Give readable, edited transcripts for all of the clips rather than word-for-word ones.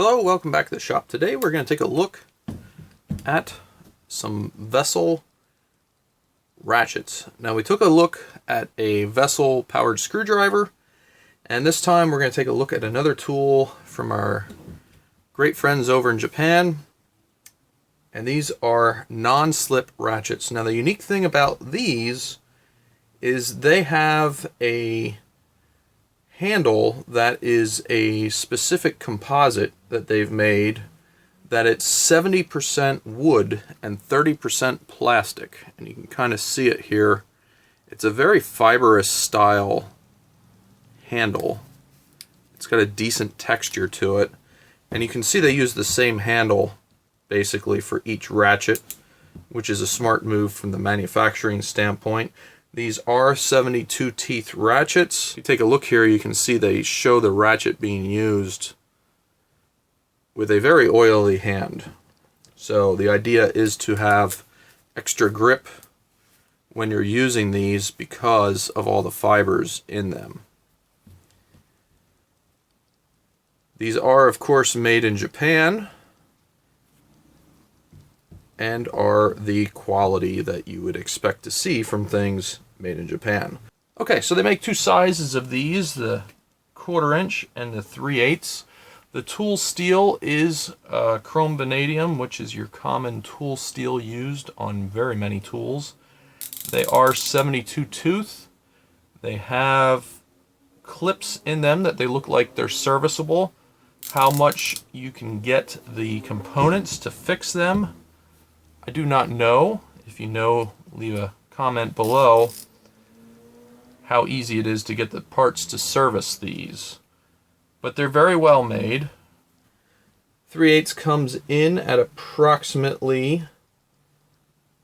Hello, welcome back to the shop. Today we're going to take a look at some vessel ratchets. Now we took a look at a vessel powered screwdriver, and this time we're going to take a look at another tool from our great friends over in Japan. And these are non-slip ratchets. Now the unique thing about these is they have a handle that is a specific composite that they've made, that it's 70% wood and 30% plastic, and you can kind of see it here. It's a very fibrous style handle. It's got a decent texture to it, and you can see they use the same handle basically for each ratchet, which is a smart move from the manufacturing standpoint. These are 72 teeth ratchets. If you take a look here, you can see they show the ratchet being used with a very oily hand. So the idea is to have extra grip when you're using these because of all the fibers in them. These are, of course, made in Japan and are the quality that you would expect to see from things made in Japan. Okay, so they make two sizes of these, the 1/4 inch and the 3/8. The tool steel is chrome vanadium, which is your common tool steel used on very many tools. They are 72 tooth. They have clips in them that they look like they're serviceable. How much you can get the components to fix them, I do not know. If you know, leave a comment below how easy it is to get the parts to service these. But they're very well made. 3/8 comes in at approximately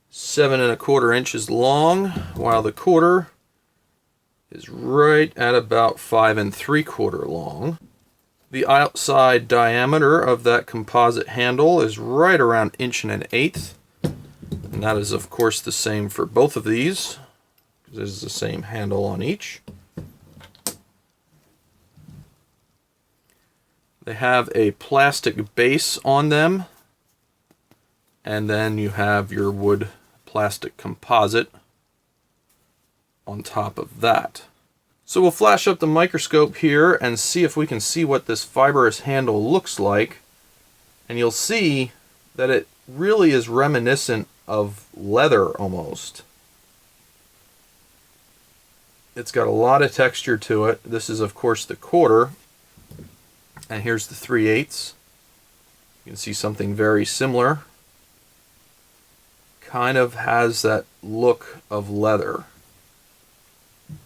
7 1/4 inches long, while the 1/4 is right at about 5 3/4 long. The outside diameter of that composite handle is right around 1 1/8. And that is, of course, the same for both of these, because this is the same handle on each. They have a plastic base on them, and then you have your wood plastic composite on top of that. So we'll flash up the microscope here and see if we can see what this fibrous handle looks like. And you'll see that it really is reminiscent of leather almost. It's got a lot of texture to it. This is, of course, the 1/4, and here's the 3/8. You can see something very similar. Kind of has that look of leather.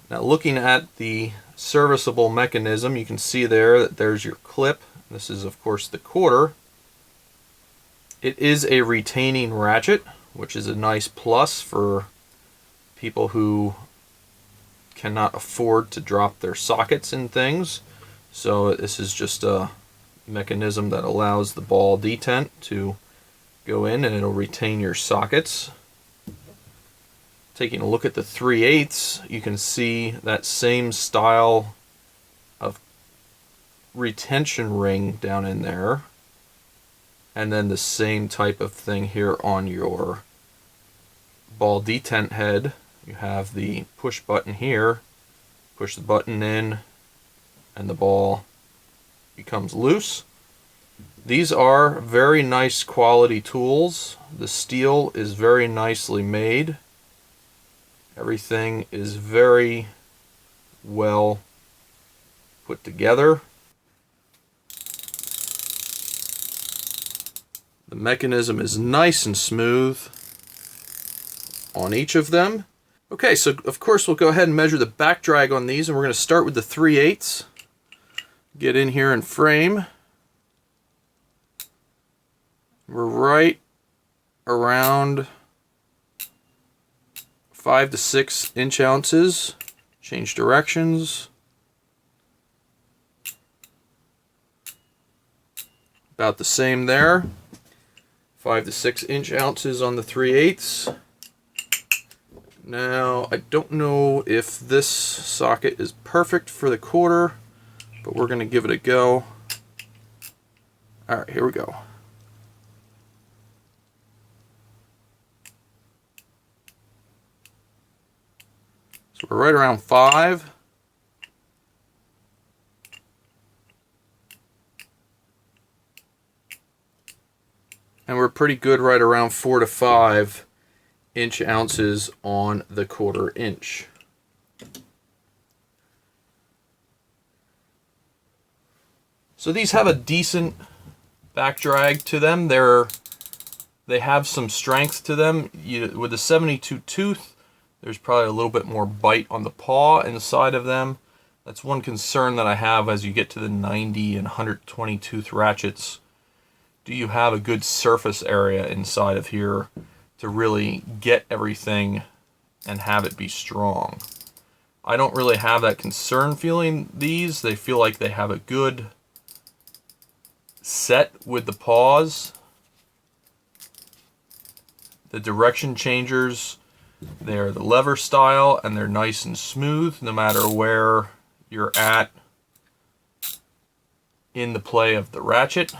Now, looking at the serviceable mechanism, you can see there that there's your clip. This is, of course, the 1/4. It is a retaining ratchet, which is a nice plus for people who cannot afford to drop their sockets in things. So this is just a mechanism that allows the ball detent to go in, and it'll retain your sockets. Taking a look at the 3/8, you can see that same style of retention ring down in there. And then the same type of thing here on your ball detent head. You have the push button here. Push the button in and the ball becomes loose. These are very nice quality tools. The steel is very nicely made. Everything is very well put together. The mechanism is nice and smooth on each of them. Okay, so of course we'll go ahead and measure the back drag on these, and we're going to start with the 3/8. Get in here and frame. We're right around 5 to 6 inch ounces. Change directions. About the same there. 5 to 6 inch ounces on the 3/8. Now, I don't know if this socket is perfect for the 1/4, but we're going to give it a go. All right, here we go. So we're right around 5. And we're pretty good right around 4 to 5 inch ounces on the 1/4 inch. So these have a decent back drag to them. They have some strength to them. With the 72 tooth, there's probably a little bit more bite on the paw inside of them. That's one concern that I have as you get to the 90 and 120 tooth ratchets. Do you have a good surface area inside of here to really get everything and have it be strong? I don't really have that concern feeling these. They feel like they have a good set with the paws. The direction changers, they're the lever style and they're nice and smooth no matter where you're at in the play of the ratchet.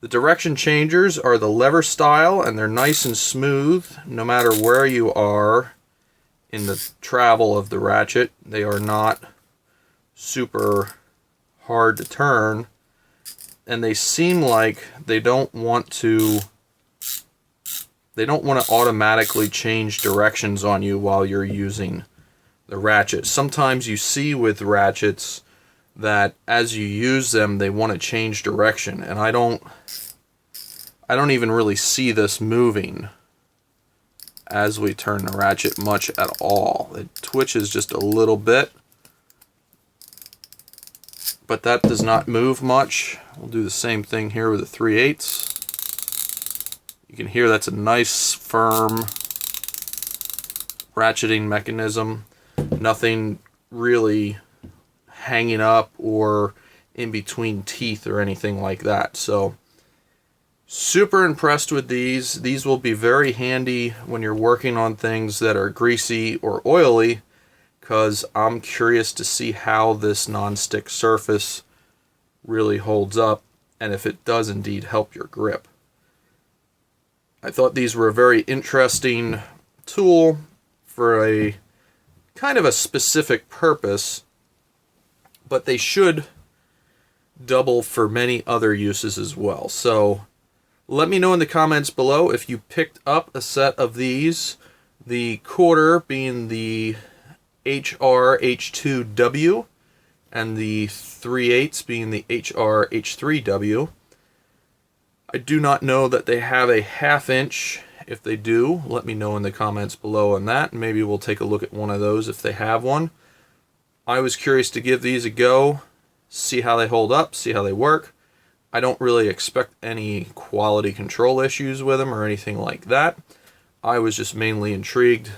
The direction changers are the lever style and they're nice and smooth no matter where you are in the travel of the ratchet. They are not super hard to turn, and they seem like they don't want to automatically change directions on you while you're using the ratchet. Sometimes you see with ratchets that as you use them they want to change direction, and I don't even really see this moving as we turn the ratchet much at all. It twitches just a little bit, but that does not move much. We'll do the same thing here with the 3/8. You can hear that's a nice firm ratcheting mechanism. Nothing really hanging up or in between teeth or anything like that. So super impressed with these. These will be very handy when you're working on things that are greasy or oily, because I'm curious to see how this non-stick surface really holds up and if it does indeed help your grip. I thought these were a very interesting tool for a kind of a specific purpose, but they should double for many other uses as well. So let me know in the comments below if you picked up a set of these, the 1/4 being the HRH2W and the 3/8 being the HRH3W. I do not know that they have a 1/2 inch. If they do, let me know in the comments below on that, and maybe we'll take a look at one of those if they have one. I was curious to give these a go, see how they hold up, see how they work. I don't really expect any quality control issues with them or anything like that. I was just mainly intrigued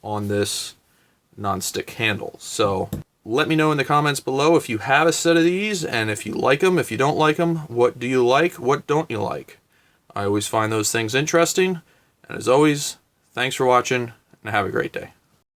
on this non-stick handle. So let me know in the comments below if you have a set of these, and if you like them, if you don't like them, what do you like, what don't you like? I always find those things interesting, and as always, thanks for watching, and have a great day.